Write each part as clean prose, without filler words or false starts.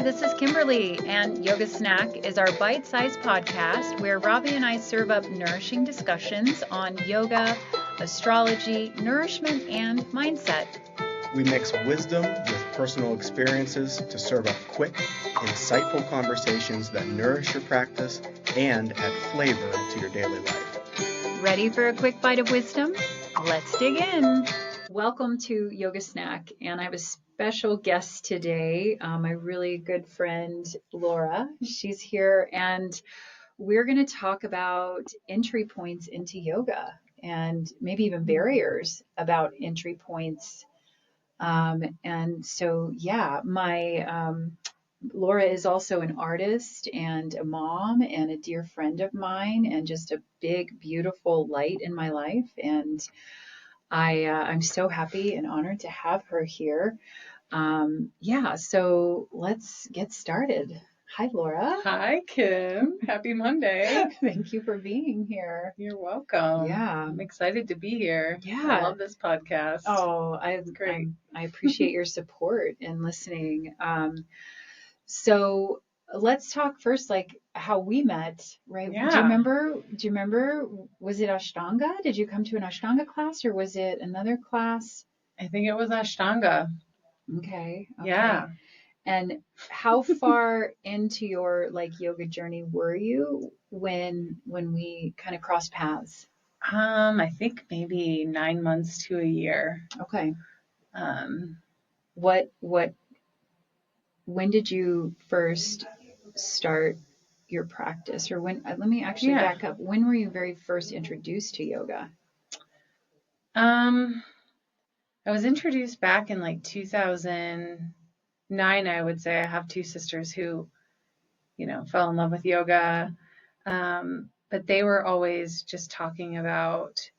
this is Kimberlea, and Yoga Snack is our bite-sized podcast where Robbie and I serve up nourishing discussions on yoga, astrology, nourishment, and mindset. We mix wisdom with personal experiences to serve up quick, insightful conversations that nourish your practice and add flavor to your daily life. Ready for a quick bite of wisdom? Let's dig in. Welcome to Yoga Snack, and I have a special guest today, my really good friend, Laura. She's here, and we're going to talk about entry points into yoga and maybe even barriers about entry points. And so, Laura is also an artist and a mom and a dear friend of mine and just a big, beautiful light in my life. And I'm so happy and honored to have her here. So let's get started. Hi, Laura. Hi, Kim. Happy Monday. Thank you for being here. You're welcome. Yeah. I'm excited to be here. Yeah. I love this podcast. Oh, Great. I appreciate your support and listening. So let's talk first, like how we met, right? Yeah. Do you remember, was it Ashtanga? Did you come to an Ashtanga class or was it another class? I think it was Ashtanga. Okay. Yeah. And how far into your yoga journey were you when we kind of crossed paths? I think maybe 9 months to a year. Okay. When did you first start your practice, or when? Let me actually back up. When were you very first introduced to yoga? I was introduced back in 2009, I would say. I have two sisters who, fell in love with yoga. But they were always just talking about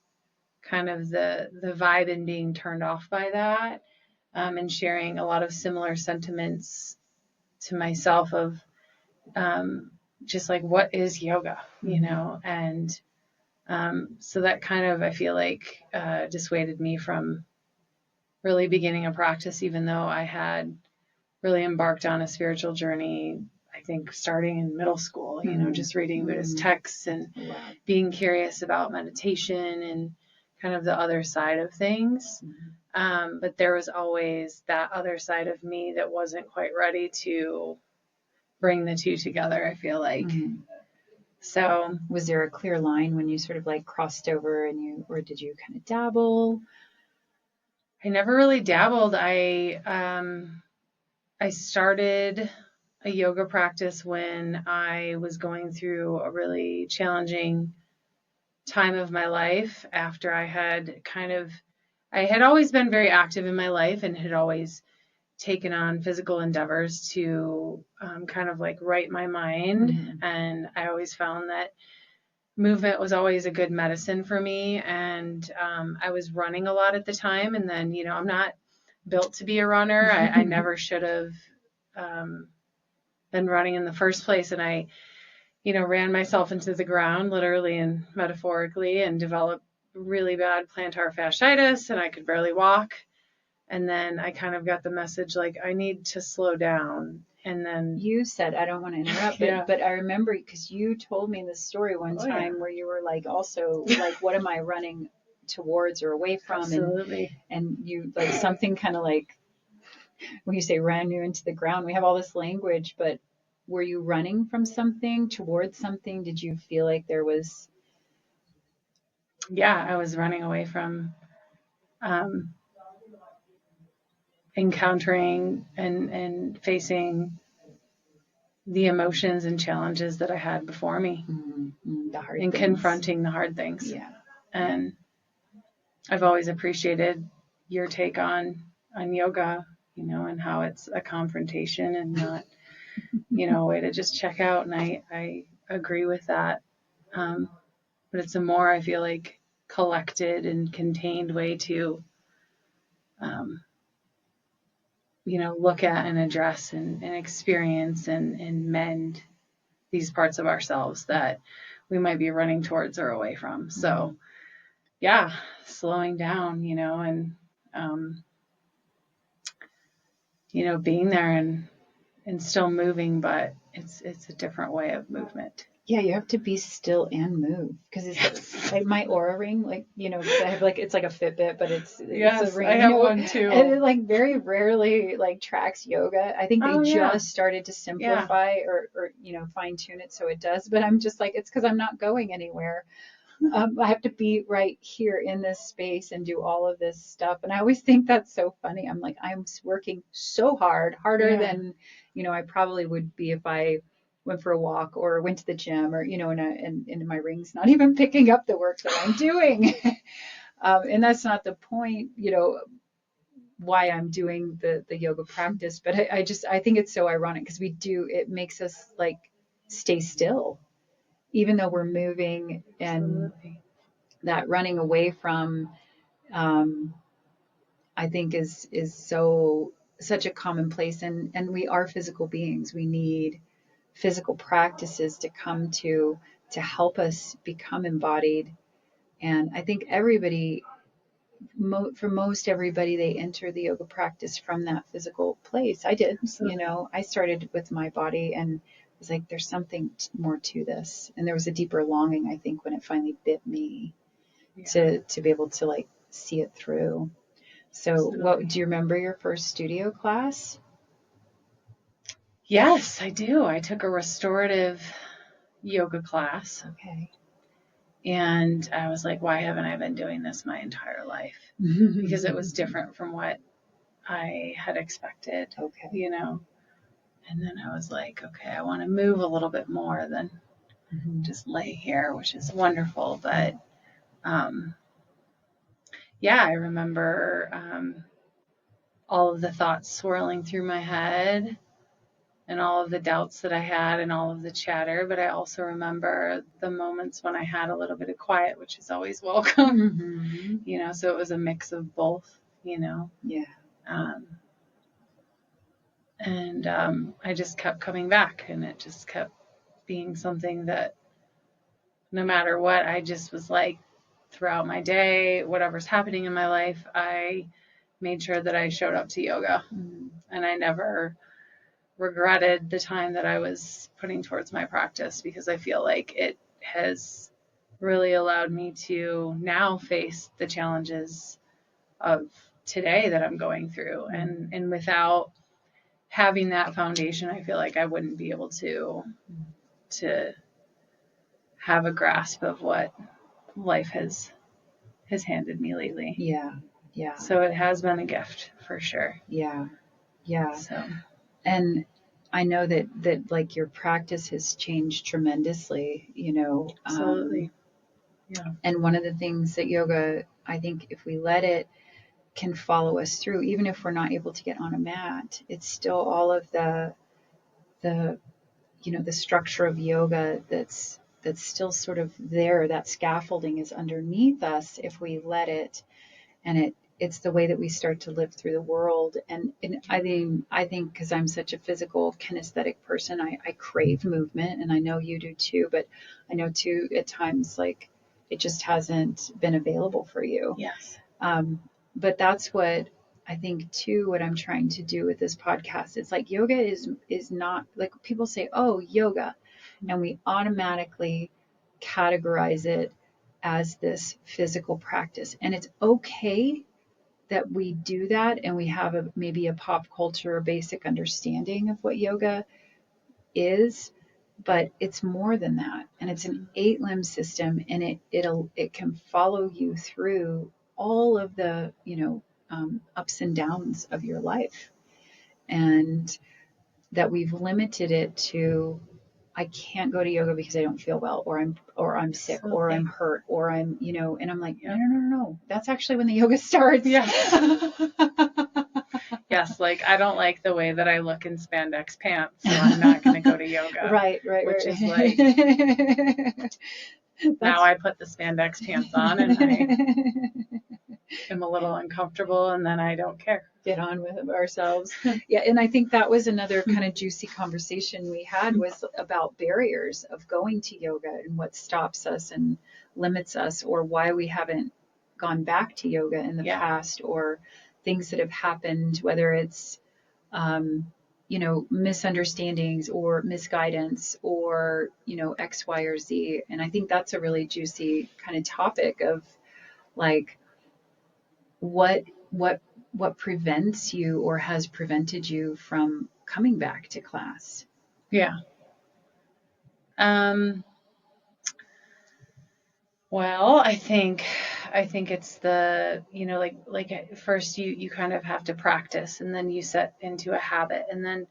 kind of the vibe and being turned off by that, and sharing a lot of similar sentiments to myself of just what is yoga, and so that kind of, I feel like, dissuaded me from really beginning a practice, even though I had really embarked on a spiritual journey, I think starting in middle school, just reading Buddhist texts and being curious about meditation and kind of the other side of things. But there was always that other side of me that wasn't quite ready to bring the two together, I feel like. So was there a clear line when you sort of crossed over or did you kind of dabble? I never really dabbled. I started a yoga practice when I was going through a really challenging time of my life after I had always been very active in my life and had always taken on physical endeavors to kind of right my mind. And I always found that movement was always a good medicine for me. And I was running a lot at the time. And then, I'm not built to be a runner. I never should have been running in the first place. And I, ran myself into the ground, literally and metaphorically, and developed really bad plantar fasciitis, and I could barely walk. And then I kind of got the message, I need to slow down. And then you said, I don't want to interrupt, but I remember because you told me this story one time where you were also what am I running towards or away from? Absolutely. And you something kind of when you say ran you into the ground, we have all this language, but were you running from something towards something? Did you feel like there was? Yeah, I was running away from encountering and facing the emotions and challenges that I had before me, the hard and things. Confronting the hard things. Yeah. And I've always appreciated your take on yoga, and how it's a confrontation and not, a way to just check out. And I agree with that. But it's a more, I feel like, collected and contained way to, look at and address and experience and mend these parts of ourselves that we might be running towards or away from. So, slowing down, and, being there and and still moving, but it's a different way of movement. Yeah, you have to be still and move because it's like my Aura ring, like, you know, 'cause I have like, it's like a Fitbit, but it's Yes, a ring, I you have know, one too. and it like very rarely like tracks yoga. I think they Oh, yeah. just started to simplify or, you know, fine tune it so it does, but I'm just like, it's because I'm not going anywhere. I have to be right here in this space and do all of this stuff. And I always think that's so funny. I'm like, I'm working so hard, harder Yeah. than, you know, I probably would be if I went for a walk or went to the gym or, you know, and my ring's not even picking up the work that I'm doing. And that's not the point, you know, why I'm doing the yoga practice. But I think it's so ironic because it makes us like stay still, even though we're moving. And Absolutely. that running away from, I think is such a commonplace, and we are physical beings. We need physical practices to come to help us become embodied. And I think everybody, for most everybody, they enter the yoga practice from that physical place. I did, Absolutely. you know, I started with my body and was like, there's something more to this. And there was a deeper longing, I think, when it finally bit me. Yeah. To be able to like see it through. So Absolutely. what do you remember your first studio class? Yes, I do. I took a restorative yoga class. Okay. And I was like, why haven't I been doing this my entire life? Because it was different from what I had expected. Okay. You know. And then I was like, okay, I want to move a little bit more than just lay here, which is wonderful. But yeah, I remember all of the thoughts swirling through my head and all of the doubts that I had and all of the chatter. But I also remember the moments when I had a little bit of quiet, which is always welcome. You know, so it was a mix of both, you know. Yeah. And I just kept coming back, and it just kept being something that no matter what, I just was like, throughout my day, whatever's happening in my life, I made sure that I showed up to yoga. And I never regretted the time that I was putting towards my practice, because I feel like it has really allowed me to now face the challenges of today that I'm going through. And without having that foundation, I feel like I wouldn't be able to have a grasp of what life has handed me lately. Yeah. Yeah. So it has been a gift for sure. Yeah. Yeah. So, and I know that like your practice has changed tremendously, you know. Absolutely. Yeah. And one of the things that yoga, I think if we let it, can follow us through, even if we're not able to get on a mat, it's still all of the you know, the structure of yoga that's still sort of there. That scaffolding is underneath us if we let it, and it's the way that we start to live through the world. And I think because I'm such a physical kinesthetic person, I crave movement, and I know you do too, but I know too at times like it just hasn't been available for you. Yes. But that's what I think too, what I'm trying to do with this podcast. It's like yoga is not like people say, oh, yoga, and we automatically categorize it as this physical practice. And it's okay that we do that, and we have maybe a pop culture basic understanding of what yoga is, but it's more than that. And it's an 8-limb system, and it can follow you through all of the, you know, ups and downs of your life. And that we've limited it to, I can't go to yoga because I don't feel well, or I'm sick, or I'm hurt, or I'm, you know, and I'm like, no. That's actually when the yoga starts. Yeah. Yes, like I don't like the way that I look in spandex pants, so I'm not going to go to yoga. Right. Which is like, now I put the spandex pants on and I am a little uncomfortable, and then I don't care. Get on with ourselves. Yeah, and I think that was another kind of juicy conversation we had, was about barriers of going to yoga and what stops us and limits us, or why we haven't gone back to yoga in the past, or things that have happened, whether it's misunderstandings or misguidance or, X, Y, or Z. And I think that's a really juicy kind of topic of like, what prevents you or has prevented you from coming back to class? Yeah. Well, I think it's the, like at first you kind of have to practice, and then you set into a habit, and then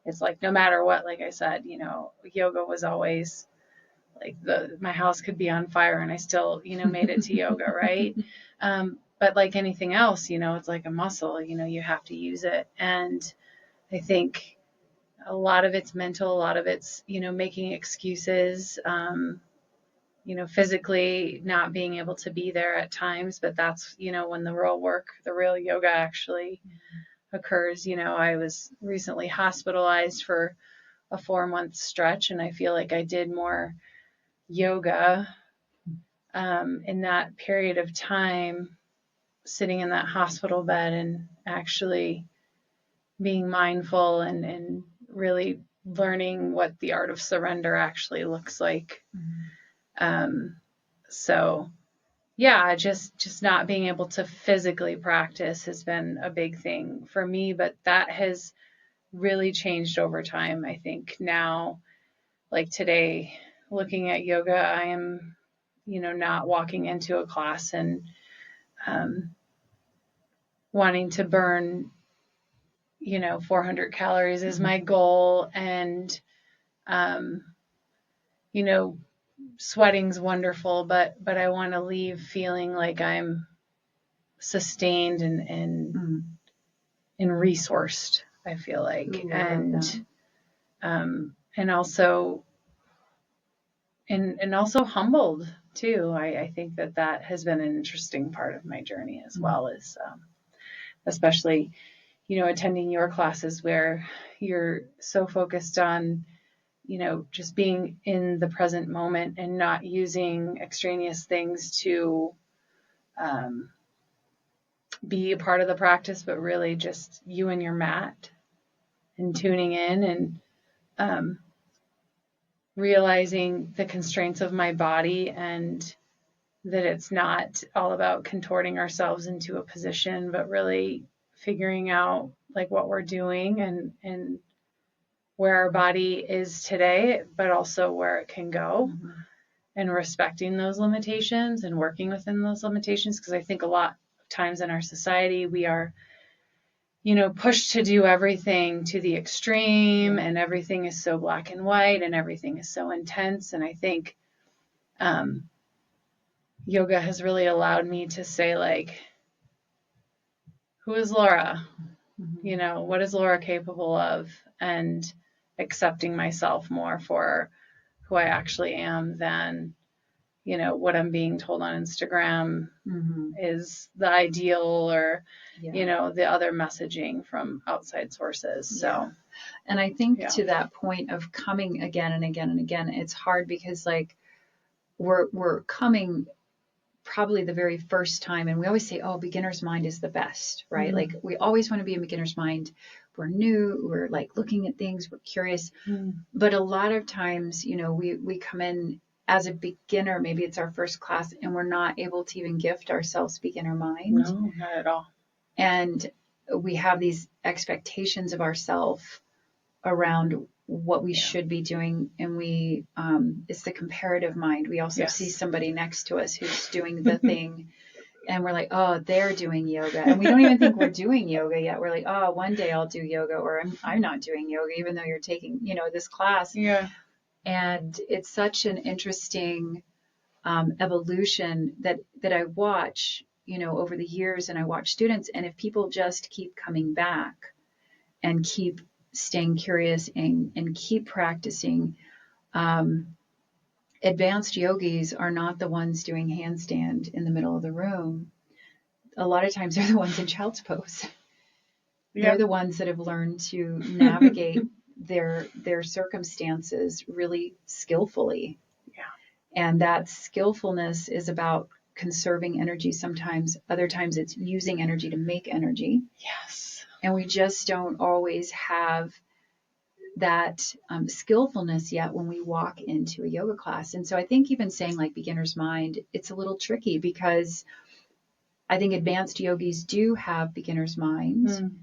it's like, no matter what, like I said, yoga was always like my house could be on fire and I still, made it to yoga. Right. But like anything else, it's like a muscle, you have to use it. And I think a lot of it's mental, a lot of it's, making excuses, physically not being able to be there at times, but that's, when the real work, the real yoga actually occurs. I was recently hospitalized for a 4-month stretch, and I feel like I did more yoga in that period of time, sitting in that hospital bed and actually being mindful and really learning what the art of surrender actually looks like. So yeah, just not being able to physically practice has been a big thing for me, but that has really changed over time. I think now, like today, looking at yoga, I am, not walking into a class and wanting to burn, 400 calories is my goal. And, sweating's wonderful, but I want to leave feeling like I'm sustained and resourced, I feel like. Ooh, And also humbled too. I think that has been an interesting part of my journey as well, is especially, attending your classes where you're so focused on, just being in the present moment and not using extraneous things to be a part of the practice, but really just you and your mat and tuning in and realizing the constraints of my body, and that it's not all about contorting ourselves into a position, but really figuring out like what we're doing and where our body is today, but also where it can go, and respecting those limitations and working within those limitations. Because I think a lot of times in our society, we are, pushed to do everything to the extreme, and everything is so black and white and everything is so intense. And I think yoga has really allowed me to say, like, who is Laura? What is Laura capable of? And accepting myself more for who I actually am than, what I'm being told on Instagram is the ideal, or, the other messaging from outside sources. So, and I think to that point of coming again and again and again, it's hard because like we're coming probably the very first time, and we always say, oh, beginner's mind is the best, right? Like we always want to be in beginner's mind. We're new, we're like looking at things, we're curious. But a lot of times, we come in as a beginner, maybe it's our first class, and we're not able to even gift ourselves beginner mind. No, not at all. And we have these expectations of ourselves around what we should be doing, and we it's the comparative mind. We also see somebody next to us who's doing the thing, and we're like, oh, they're doing yoga, and we don't even think we're doing yoga yet. We're like, oh, one day I'll do yoga, or I'm not doing yoga, even though you're taking this class. And it's such an interesting evolution that I watch over the years, and I watch students, and if people just keep coming back and keep staying curious and keep practicing. Advanced yogis are not the ones doing handstand in the middle of the room. A lot of times they're the ones in child's pose. They're the ones that have learned to navigate their circumstances really skillfully. And that skillfulness is about conserving energy sometimes. Other times it's using energy to make energy. Yes. And we just don't always have that skillfulness yet when we walk into a yoga class. And so I think even saying like beginner's mind, it's a little tricky because I think advanced yogis do have beginner's mind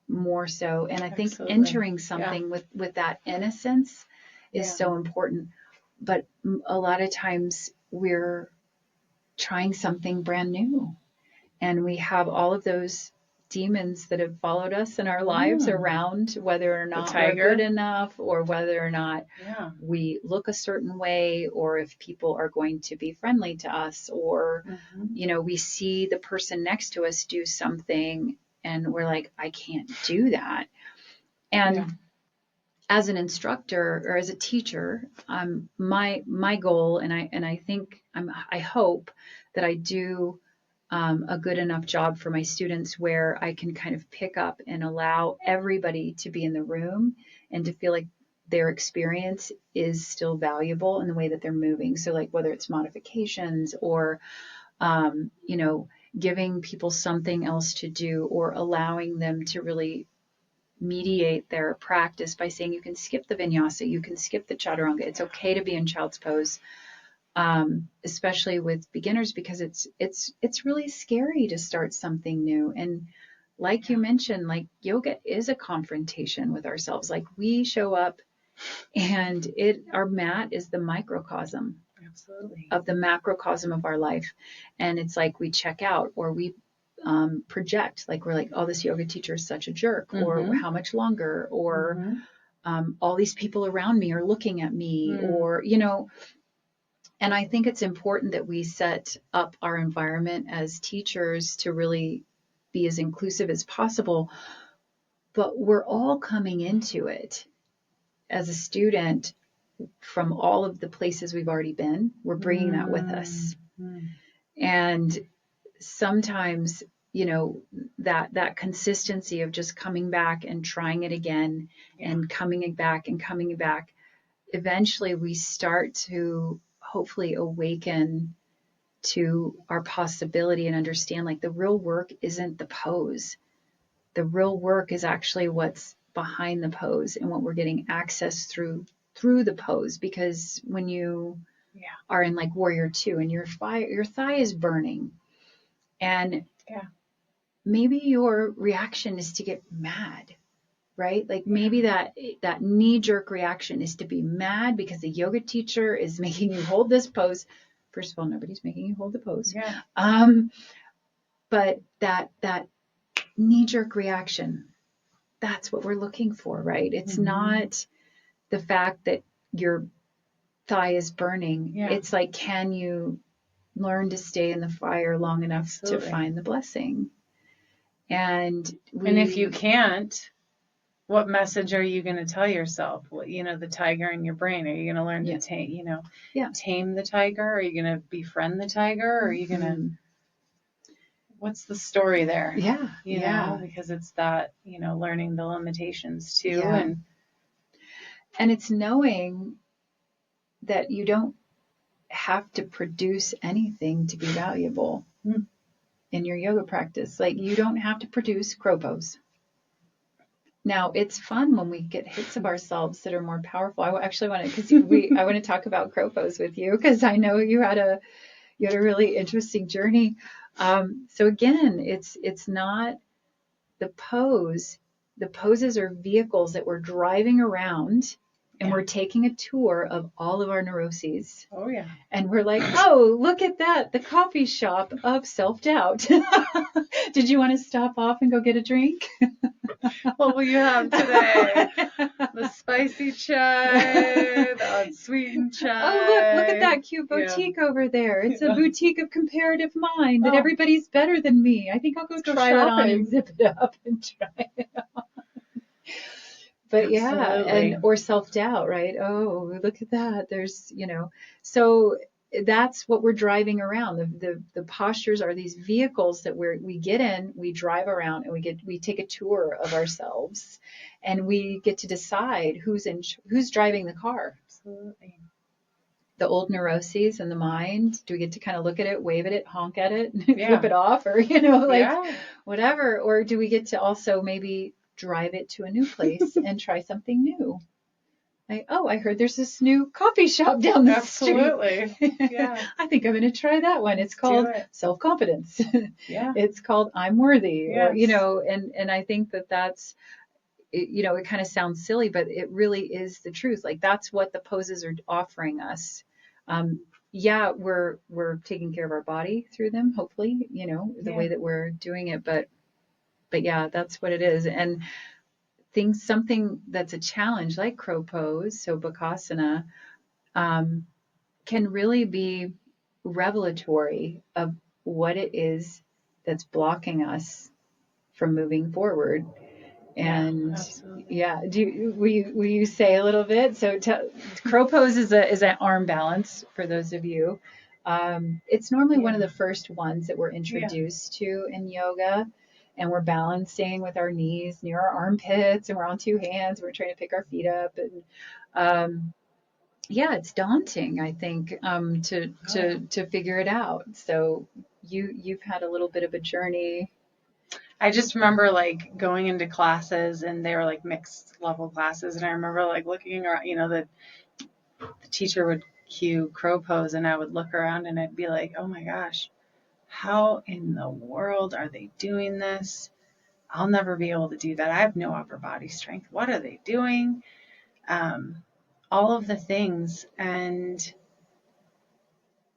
more so. And I think entering something with that innocence is so important. But a lot of times we're trying something brand new, and we have all of those demons that have followed us in our lives around whether or not we're good enough, or whether or not we look a certain way, or if people are going to be friendly to us, or, you know, we see the person next to us do something and we're like, I can't do that. And as an instructor or as a teacher, my goal, and I think I hope that I do a good enough job for my students where I can kind of pick up and allow everybody to be in the room and to feel like their experience is still valuable in the way that they're moving. So like whether it's modifications or, you know, giving people something else to do, or allowing them to really mediate their practice by saying you can skip the vinyasa, you can skip the chaturanga. It's okay to be in child's pose. Especially with beginners, because it's really scary to start something new. And like you mentioned, like yoga is a confrontation with ourselves. Like we show up and our mat is the microcosm of the macrocosm of our life. And it's like we check out, or we project, like we're like, oh, this yoga teacher is such a jerk, or how much longer, or all these people around me are looking at me, or, you know. And I think it's important that we set up our environment as teachers to really be as inclusive as possible. But we're all coming into it as a student from all of the places we've already been. We're bringing that with us. And sometimes, you know, that consistency of just coming back and trying it again and coming back and coming back, eventually we start to hopefully awaken to our possibility and understand like the real work isn't the pose. The real work is actually what's behind the pose and what we're getting access through the pose. Because when you are in like Warrior 2 and your thigh is burning, and maybe your reaction is to get mad, right? Like maybe that knee-jerk reaction is to be mad because the yoga teacher is making you hold this pose. First of all, nobody's making you hold the pose. But that knee-jerk reaction, that's what we're looking for, right? It's not the fact that your thigh is burning. It's like, can you learn to stay in the fire long enough to find the blessing? And if you can't, what message are you going to tell yourself? What, you know, the tiger in your brain. Are you going to learn to tame the tiger? Are you going to befriend the tiger? Or are you going to, what's the story there? You know, because it's that, you know, learning the limitations too. And it's knowing that you don't have to produce anything to be valuable in your yoga practice. Like you don't have to produce crow pose. Now, it's fun when we get hits of ourselves that are more powerful. I actually want to, I want to talk about crow pose with you, because I know you had a really interesting journey. So again, it's not the pose. The poses are vehicles that we're driving around, and we're taking a tour of all of our neuroses. Oh, yeah. And we're like, oh, look at that, the coffee shop of self-doubt. Did you want to stop off and go get a drink? What will you have today? The spicy chai, the unsweetened chai. Oh, look at that cute boutique over there. It's a boutique of comparative mind that everybody's better than me. I think I'll go try it on and zip it up and try it on. But or self-doubt, right? Oh, look at that. There's, you know, so that's what we're driving around. The postures are these vehicles that we get in, we drive around, and we take a tour of ourselves, and we get to decide who's driving the car. Absolutely. The old neuroses and the mind. Do we get to kind of look at it, wave at it, honk at it, flip it off, or, you know, like whatever? Or do we get to also maybe drive it to a new place and try something new? I heard there's this new coffee shop down the Absolutely. street. Yeah. I think I'm going to try that one. It's called Self-Confidence. Yeah. It's called I'm Worthy. Yes. Or, and I think that's, it kind of sounds silly, but it really is the truth. Like that's what the poses are offering us. Yeah, we're taking care of our body through them, hopefully, the way that we're doing it. But yeah, that's what it is. And something that's a challenge like crow pose, so Bakasana, can really be revelatory of what it is that's blocking us from moving forward. And will you say a little bit? So crow pose is an arm balance for those of you. It's normally one of the first ones that we're introduced to in yoga, and we're balancing with our knees near our armpits, and we're on two hands. We're trying to pick our feet up, and it's daunting, I think, to figure it out. So you've had a little bit of a journey. I just remember like going into classes, and they were like mixed level classes, and I remember like looking around, the teacher would cue crow pose, and I would look around and I'd be like, oh my gosh, how in the world are they doing this? I'll never be able to do that. I have no upper body strength. What are they doing? All of the things. And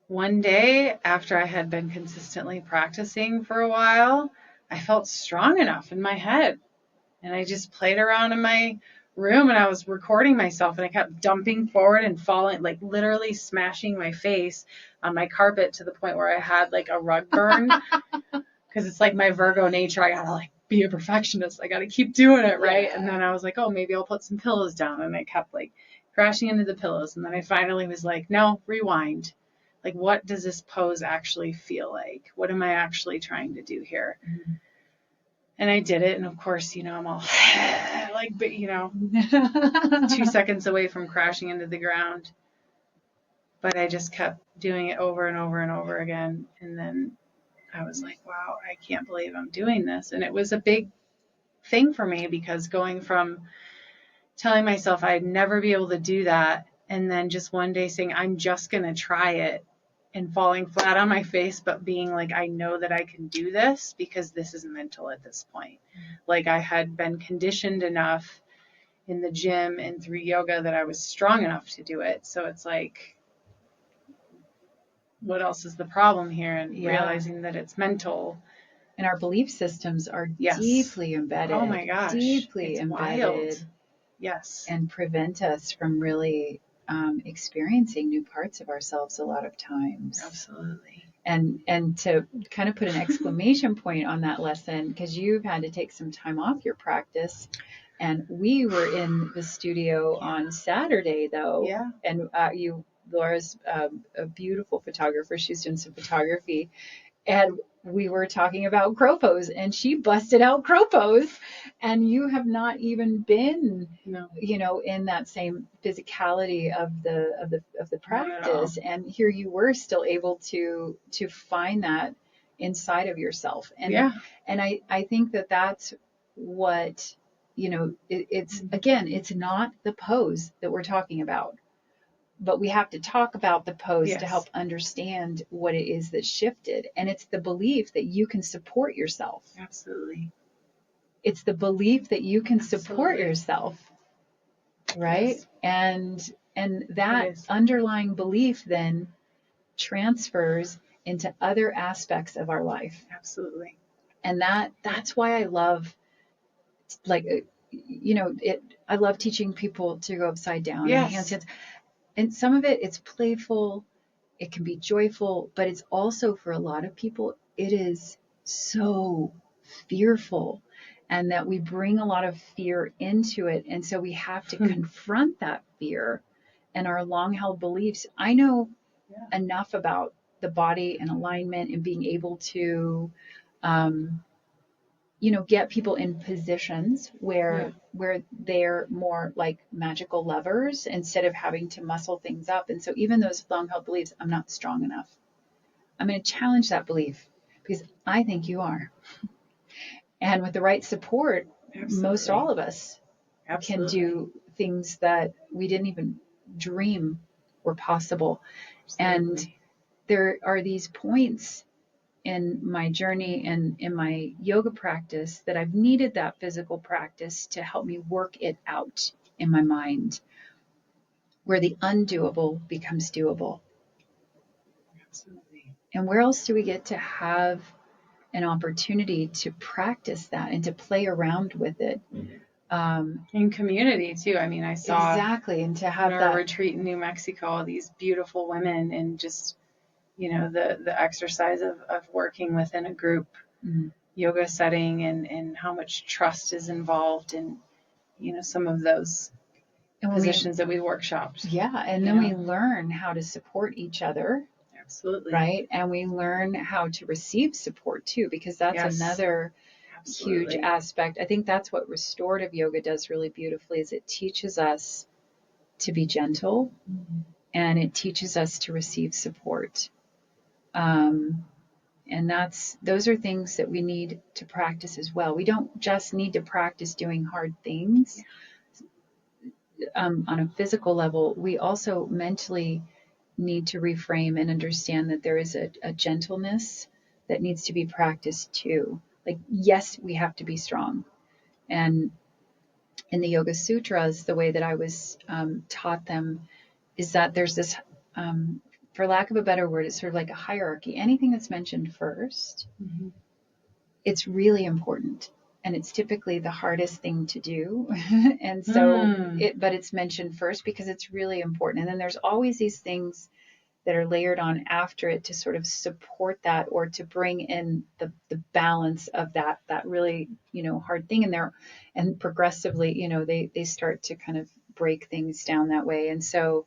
one day, after I had been consistently practicing for a while, I felt strong enough in my head. And I just played around in my room, and I was recording myself, and I kept dumping forward and falling, like literally smashing my face on my carpet to the point where I had like a rug burn. Because it's like my Virgo nature. I gotta like be a perfectionist. I gotta keep doing it right. Yeah. And then I was like, oh, maybe I'll put some pillows down. And I kept like crashing into the pillows. And then I finally was like, no, rewind. Like, what does this pose actually feel like? What am I actually trying to do here? Mm-hmm. And I did it. And of course, I'm all like, 2 seconds away from crashing into the ground. But I just kept doing it over and over and over again. And then I was like, wow, I can't believe I'm doing this. And it was a big thing for me, because going from telling myself I'd never be able to do that, and then just one day saying, I'm just going to try it, and falling flat on my face, but being like, I know that I can do this because this is mental at this point. Mm-hmm. Like I had been conditioned enough in the gym and through yoga that I was strong enough to do it. So it's like, what else is the problem here? And realizing that it's mental. And our belief systems are deeply embedded. Oh my gosh. Deeply it's embedded. Wild. Yes. And prevent us from really experiencing new parts of ourselves a lot of times. Absolutely. And to kind of put an exclamation point on that lesson, because you've had to take some time off your practice. And we were in the studio on Saturday, though. Yeah. And Laura's a beautiful photographer. She's doing some photography. And we were talking about crow pose, and she busted out crow pose, and you have not even been, in that same physicality of the practice. And here you were still able to find that inside of yourself. And and I think that's what, it's again, it's not the pose that we're talking about. But we have to talk about the pose to help understand what it is that shifted. And it's the belief that you can support yourself. Absolutely. It's the belief that you can support yourself. Right? Yes. And that underlying belief then transfers into other aspects of our life. Absolutely. And that's why I love, I love teaching people to go upside down. Yes. And some of it's playful, it can be joyful, but it's also, for a lot of people, it is so fearful, and that we bring a lot of fear into it. And so we have to confront that fear and our long-held beliefs. I know enough about the body and alignment and being able to, get people in positions where they're more like magical levers instead of having to muscle things up. And so even those long-held beliefs, I'm not strong enough, I'm going to challenge that belief because I think you are. And with the right support, most all of us can do things that we didn't even dream were possible. Absolutely. And there are these points in my journey and in my yoga practice that I've needed that physical practice to help me work it out in my mind, where the undoable becomes doable. Absolutely. And where else do we get to have an opportunity to practice that and to play around with it? In community too. I mean, I saw exactly, and to have at that our retreat in New Mexico, all these beautiful women, and just, you know, the exercise of working within a group yoga setting, and how much trust is involved in, you know, some of those positions that we workshopped. Yeah, and then we learn how to support each other. Absolutely. Right? And we learn how to receive support too, because that's another huge aspect. I think that's what restorative yoga does really beautifully, is it teaches us to be gentle, and it teaches us to receive support. And those are things that we need to practice as well. We don't just need to practice doing hard things on a physical level. We also mentally need to reframe and understand that there is a gentleness that needs to be practiced too. Like, yes, we have to be strong. And in the Yoga Sutras, the way that I was taught them is that there's this, for lack of a better word, it's sort of like a hierarchy. Anything that's mentioned first, it's really important. And it's typically the hardest thing to do. And so, but it's mentioned first because it's really important. And then there's always these things that are layered on after it to sort of support that, or to bring in the balance of that really, you know, hard thing in there. And progressively, you know, they start to kind of break things down that way. And so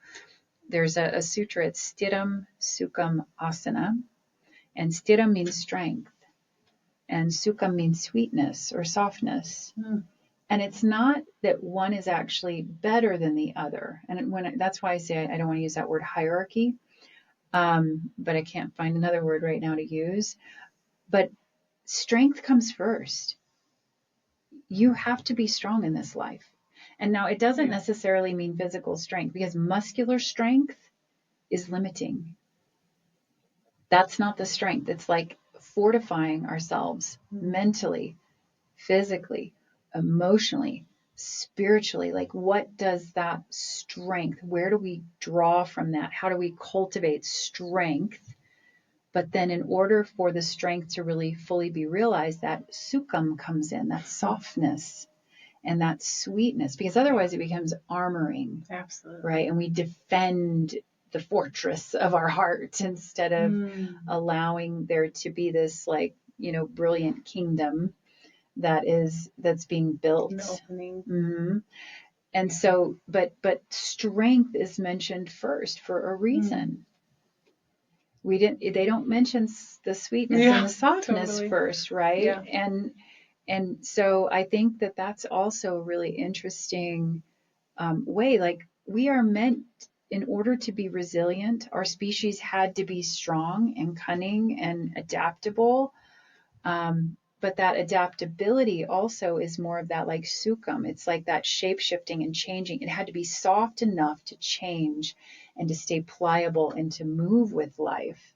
there's a sutra, it's Sthiram Sukham Asana. And Sthiram means strength, and Sukham means sweetness or softness. And it's not that one is actually better than the other. And that's why I say I don't want to use that word hierarchy. But I can't find another word right now to use. But strength comes first. You have to be strong in this life. And now it doesn't necessarily mean physical strength, because muscular strength is limiting. That's not the strength. It's like fortifying ourselves mentally, physically, emotionally, spiritually. Like, what does that strength, where do we draw from that? How do we cultivate strength? But then in order for the strength to really fully be realized, that sukham comes in, that softness and that sweetness, because otherwise it becomes armoring. Absolutely. Right? And we defend the fortress of our heart instead of allowing there to be this, like, you know, brilliant kingdom that's being built. An opening. And so, but strength is mentioned first for a reason. They don't mention the sweetness and the softness first, right? Yeah. And so I think that that's also a really interesting way. Like, we are meant, in order to be resilient, our species had to be strong and cunning and adaptable. But that adaptability also is more of that, like, sukham. It's like that shape shifting and changing. It had to be soft enough to change and to stay pliable and to move with life.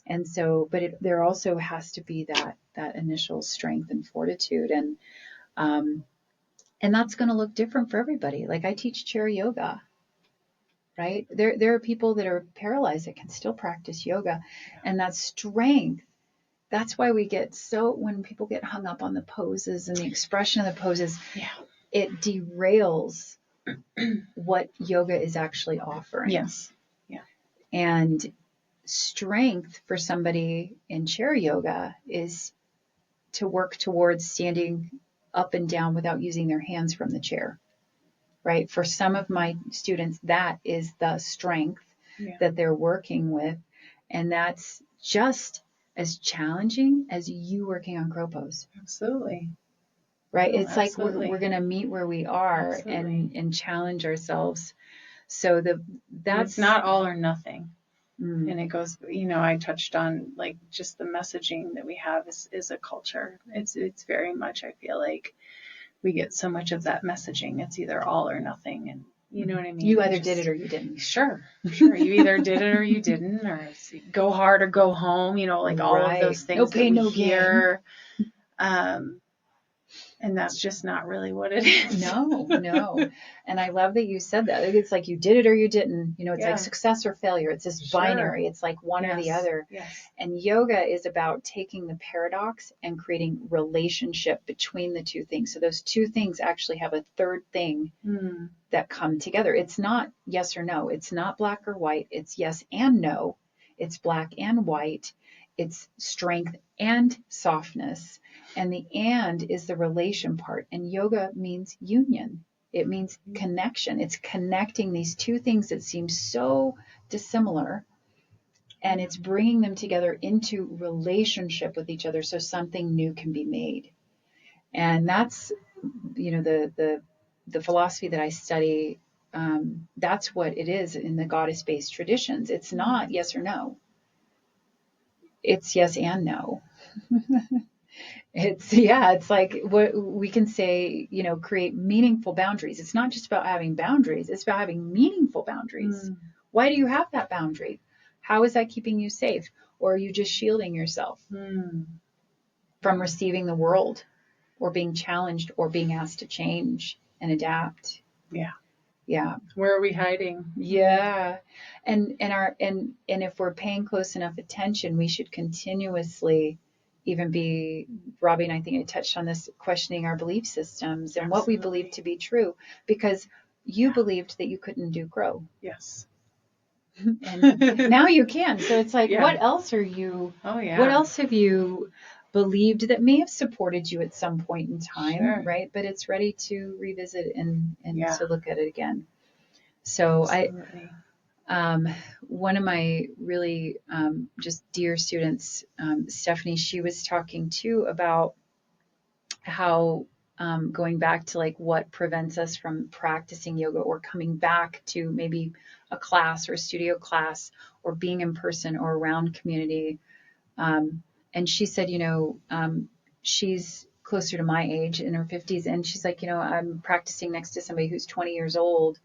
And so, but there also has to be that initial strength and fortitude. And that's going to look different for everybody. Like, I teach chair yoga, right? There are people that are paralyzed that can still practice yoga, and that strength. That's why we get when people get hung up on the poses and the expression of the poses, it derails what yoga is actually offering. Yes. Yeah. And strength for somebody in chair yoga is to work towards standing up and down without using their hands from the chair. Right? For some of my students, that is the strength that they're working with. And that's just as challenging as you working on crow pose. Absolutely. Right? It's absolutely. Like we're going to meet where we are and challenge ourselves. So that's it's not all or nothing. And it goes, you know, I touched on, like, just the messaging that we have is a culture. It's very much, I feel like, we get so much of that messaging. It's either all or nothing. And you know what I mean? You either did it or you didn't. Sure. You either did it or you didn't, or it's go hard or go home, like all of those things No pain, that we no hear. And that's just not really what it is. No. And I love that you said that. It's like you did it or you didn't. It's like success or failure. It's this binary. It's like one or the other. Yes. And yoga is about taking the paradox and creating relationship between the two things. So those two things actually have a third thing that come together. It's not yes or no. It's not black or white. It's yes and no. It's black and white. It's strength and softness. And the and is the relation part. And yoga means union. It means connection. It's connecting these two things that seem so dissimilar. And it's bringing them together into relationship with each other so something new can be made. And that's, the philosophy that I study. That's what it is in the goddess-based traditions. It's not yes or no. It's yes and no. It's like what we can say, create meaningful boundaries. It's not just about having boundaries. It's about having meaningful boundaries. Why do you have that boundary? How is that keeping you safe? Or are you just shielding yourself from receiving the world or being challenged or being asked to change and adapt? Yeah. Where are we hiding? Yeah. And if we're paying close enough attention, we should continuously even be, Robbie and I think I touched on this, questioning our belief systems and what we believe to be true, because you believed that you couldn't do grow. Yes. And now you can. So it's like, what else are you, what else have you believed that may have supported you at some point in time, right? But it's ready to revisit and to look at it again. So one of my really just dear students, Stephanie, she was talking too about how going back to like what prevents us from practicing yoga or coming back to maybe a class or a studio class or being in person or around community. And she said, she's closer to my age in her 50s. And she's like, I'm practicing next to somebody who's 20 years old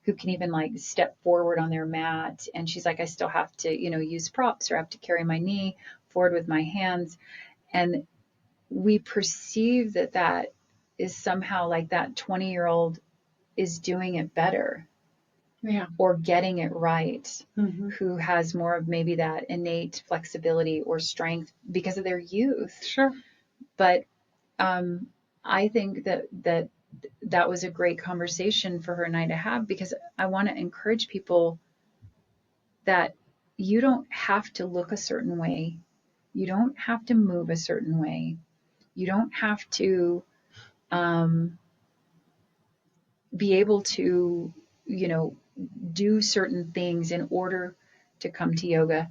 who can even like step forward on their mat. And she's like, I still have to, use props or have to carry my knee forward with my hands. And we perceive that is somehow like that 20-year-old is doing it better. Or getting it right, who has more of maybe that innate flexibility or strength because of their youth. Sure. But I think that was a great conversation for her and I to have, because I want to encourage people that you don't have to look a certain way. You don't have to move a certain way. You don't have to be able to, do certain things in order to come to yoga.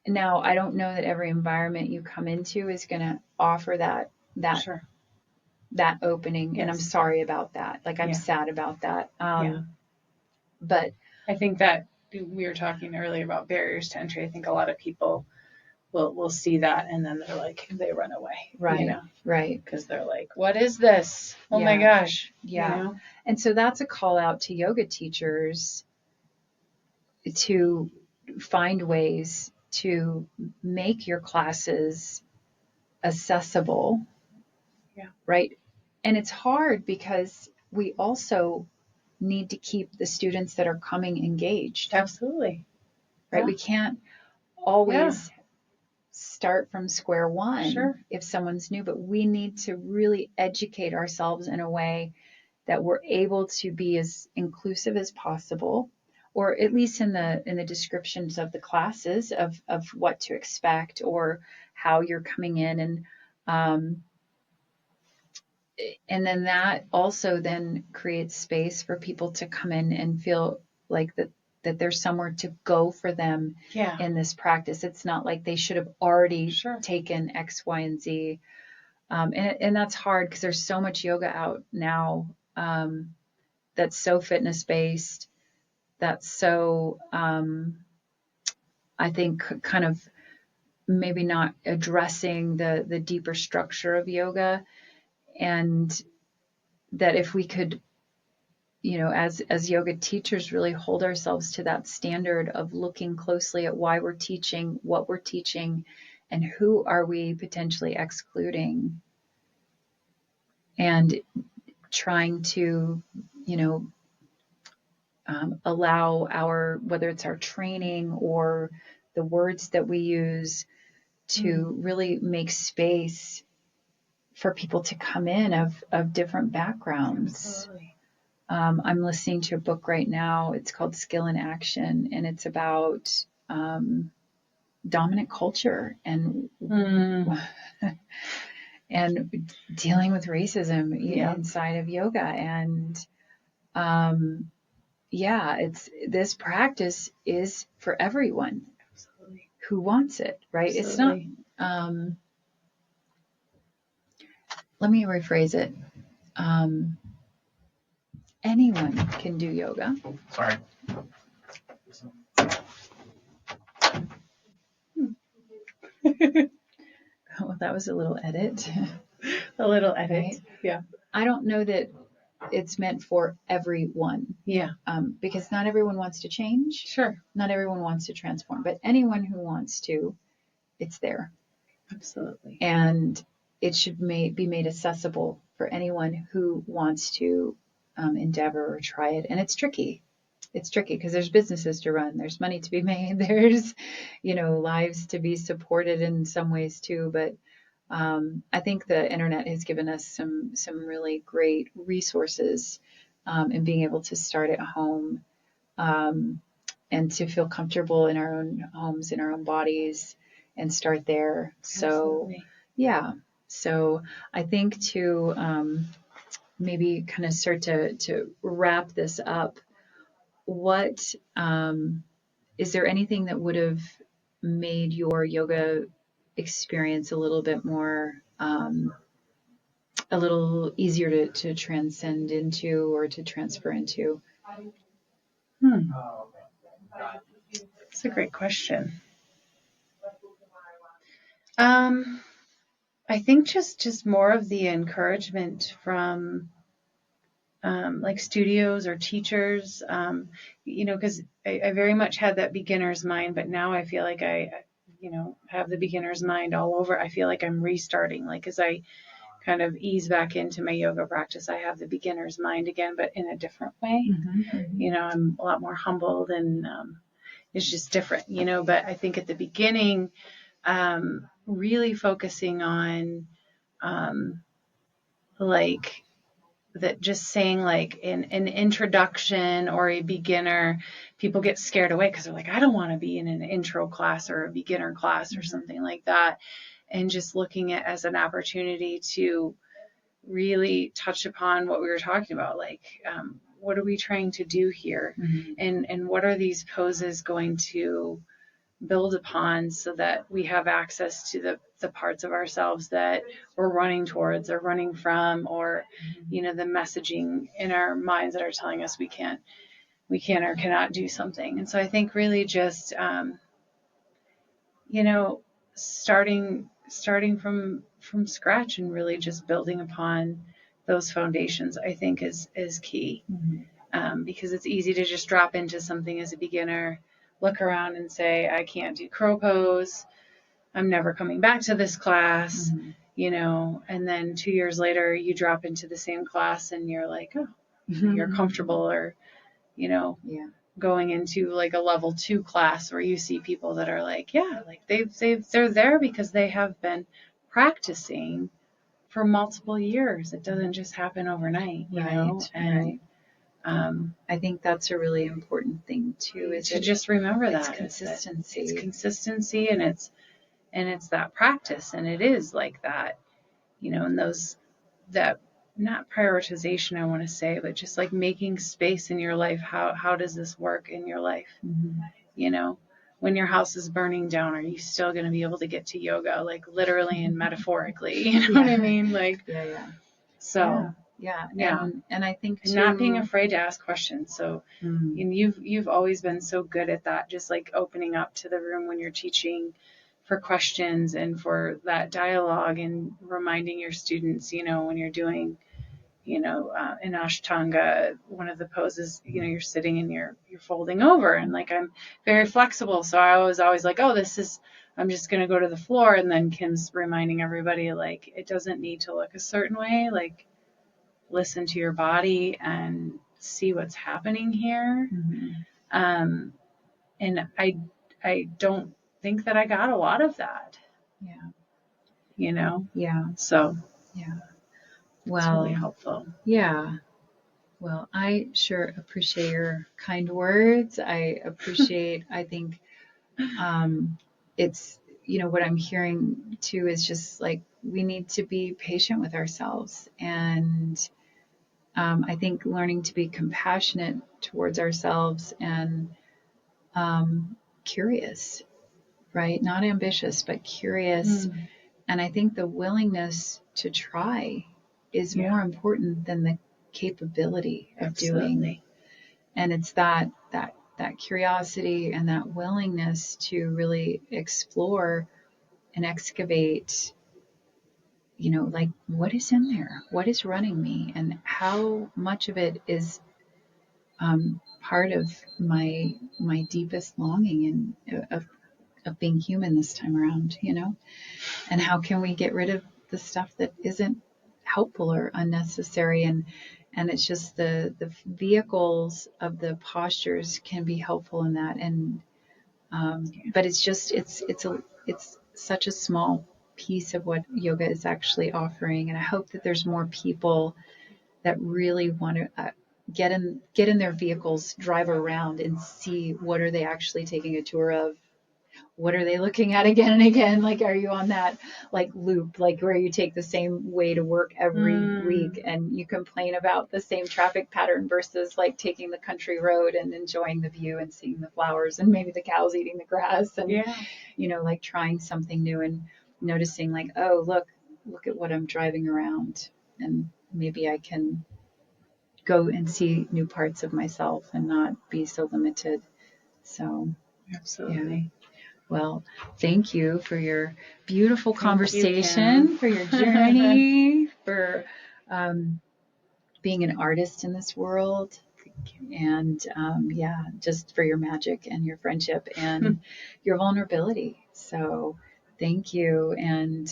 Now, I don't know that every environment you come into is going to offer that opening. And I'm sorry about that. Like, I'm sad about that. But I think that we were talking earlier about barriers to entry. I think a lot of people will see that and then they're like, they run away. Right. Right. Because they're like, what is this? Oh my gosh. Yeah. And so that's a call out to yoga teachers to find ways to make your classes accessible. Right. And it's hard because we also need to keep the students that are coming engaged. Absolutely. Right. We can't always start from square one if someone's new, but we need to really educate ourselves in a way that we're able to be as inclusive as possible, or at least in the descriptions of the classes of what to expect or how you're coming in. And then that also then creates space for people to come in and feel like that there's somewhere to go for them in this practice. It's not like they should have already taken X, Y, and Z. And that's hard because there's so much yoga out now that's so fitness-based, that's so, I think, kind of maybe not addressing the deeper structure of yoga. And that if we could, as yoga teachers, really hold ourselves to that standard of looking closely at why we're teaching, what we're teaching, and who are we potentially excluding, and trying to, allow whether it's our training or the words that we use to really make space for people to come in of different backgrounds. Absolutely. I'm listening to a book right now. It's called Skill in Action, and it's about dominant culture and and dealing with racism inside of yoga. And this practice is for everyone. Absolutely. Who wants it, right? Absolutely. It's not. Let me rephrase it. Anyone can do yoga. Sorry. Oh, that was a little edit. A little edit. Right? Yeah. I don't know that it's meant for everyone. Yeah. Because not everyone wants to change. Sure. Not everyone wants to transform, but anyone who wants to, it's there. Absolutely. And it should be made accessible for anyone who wants to endeavor or try it. And it's tricky. It's tricky because there's businesses to run, there's money to be made, there's, lives to be supported in some ways too. But I think the internet has given us some really great resources in being able to start at home and to feel comfortable in our own homes, in our own bodies, and start there. Absolutely. So, yeah. So I think to maybe kind of start to wrap this up, what is there anything that would have made your yoga experience a little bit more, a little easier to transcend into or to transfer into? That's a great question. I think just more of the encouragement from like studios or teachers, because I very much had that beginner's mind, but now I feel like I have the beginner's mind all over. I feel like I'm restarting, like as I kind of ease back into my yoga practice, I have the beginner's mind again, but in a different way. Mm-hmm. I'm a lot more humbled, and it's just different, but I think at the beginning, really focusing on like that, just saying like an introduction or a beginner, people get scared away because they're like, I don't want to be in an intro class or a beginner class or something like that. And just looking at as an opportunity to really touch upon what we were talking about, like what are we trying to do here, and what are these poses going to build upon so that we have access to the parts of ourselves that we're running towards or running from, or the messaging in our minds that are telling us we can or cannot do something. And so I think really just starting from scratch and really just building upon those foundations, I think is key. Because it's easy to just drop into something as a beginner, look around and say, I can't do crow pose, I'm never coming back to this class, and then 2 years later you drop into the same class and you're like, oh, you're comfortable, or going into like a level 2 class where you see people that are like, like they're there because they have been practicing for multiple years. It doesn't just happen overnight, Right. I think that's a really important thing too, is to just remember that consistency. It's consistency, and it's that practice, and it is like that, and those, that, not prioritization, I want to say, but just like making space in your life. How does this work in your life? When your house is burning down, are you still going to be able to get to yoga, like literally and metaphorically? You know what I mean? Like, so. Yeah. And I think too, not being afraid to ask questions. So, and you've always been so good at that, just like opening up to the room when you're teaching for questions and for that dialogue, and reminding your students, when you're doing, in Ashtanga, one of the poses, you're sitting and you're folding over, and like, I'm very flexible. So I was always like, oh, I'm just going to go to the floor. And then Kim's reminding everybody, like, it doesn't need to look a certain way. Like, listen to your body and see what's happening here. Mm-hmm. And I don't think that I got a lot of that. Yeah. Yeah. So yeah. Well, it's really helpful. Yeah. Well, I sure appreciate your kind words. I think it's, what I'm hearing too is just like, we need to be patient with ourselves. And I think learning to be compassionate towards ourselves and curious, right? Not ambitious, but curious. And I think the willingness to try is more important than the capability of doing. And it's that curiosity and that willingness to really explore and excavate, like, what is in there? What is running me? And how much of it is part of my deepest longing and of being human this time around, and how can we get rid of the stuff that isn't helpful or unnecessary, and it's just the vehicles of the postures can be helpful in that, and but it's such a small piece of what yoga is actually offering, and I hope that there's more people that really want to get in their vehicles, drive around and see what are they actually taking a tour of. What are they looking at again and again? Like, are you on that like loop, like where you take the same way to work every week and you complain about the same traffic pattern versus like taking the country road and enjoying the view and seeing the flowers and maybe the cows eating the grass and, like trying something new and noticing like, oh, look at what I'm driving around, and maybe I can go and see new parts of myself and not be so limited. So, absolutely. Yeah. Well, thank you for your beautiful conversation, for your journey, for being an artist in this world, and just for your magic and your friendship and your vulnerability. So thank you. And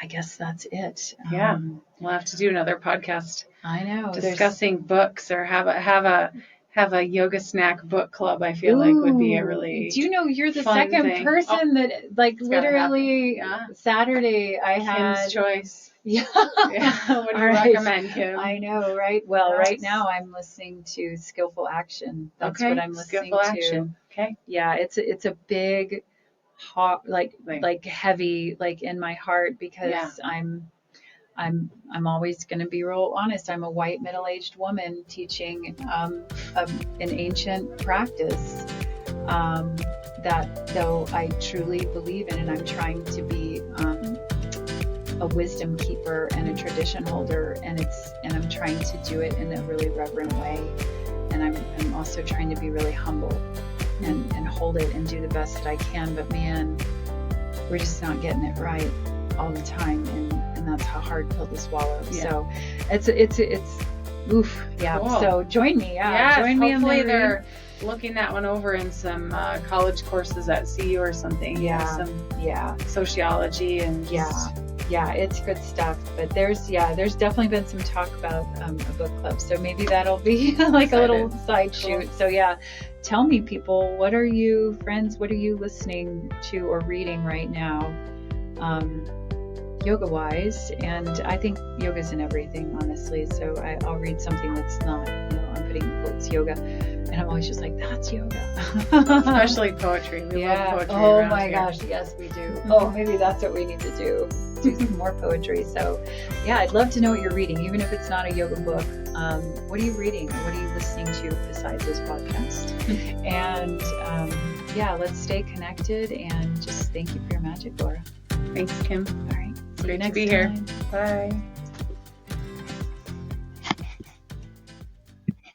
I guess that's it. We'll have to do another podcast. I know. Discussing books, or have a yoga snack book club. I feel like would be a really. Do you know you're the second person that like literally Saturday I had Kim's choice. Yeah. What do you recommend, Kim? I know, right? Well, right now I'm listening to Skillful Action. That's what I'm listening Skillful to. Action. Okay. Yeah, it's a big, hot, like heavy, like in my heart, because I'm always going to be real honest. I'm a white middle-aged woman teaching an ancient practice that, though I truly believe in, and I'm trying to be a wisdom keeper and a tradition holder, and I'm trying to do it in a really reverent way, and I'm also trying to be really humble and hold it and do the best that I can. But man, we're just not getting it right all the time, and that's a hard pill to swallow. So it's oof, yeah. Cool. So join me, join me. Hopefully they're looking that one over in some college courses at CU or something. Some sociology and it's good stuff. But there's definitely been some talk about a book club, so maybe that'll be like a little side shoot. So tell me, people, what are you listening to or reading right now, yoga wise? And I think yoga's in everything, honestly. So I'll read something that's not, I'm putting quotes yoga, and I'm always just like, that's yoga. Especially poetry. We love poetry. Oh my gosh, yes we do. Oh, maybe that's what we need to do some more poetry. So I'd love to know what you're reading, even if it's not a yoga book. What are you reading? What are you listening to besides this podcast? And let's stay connected, and just thank you for your magic, Laura. Thanks, Kim. All right. Great to be here. Bye.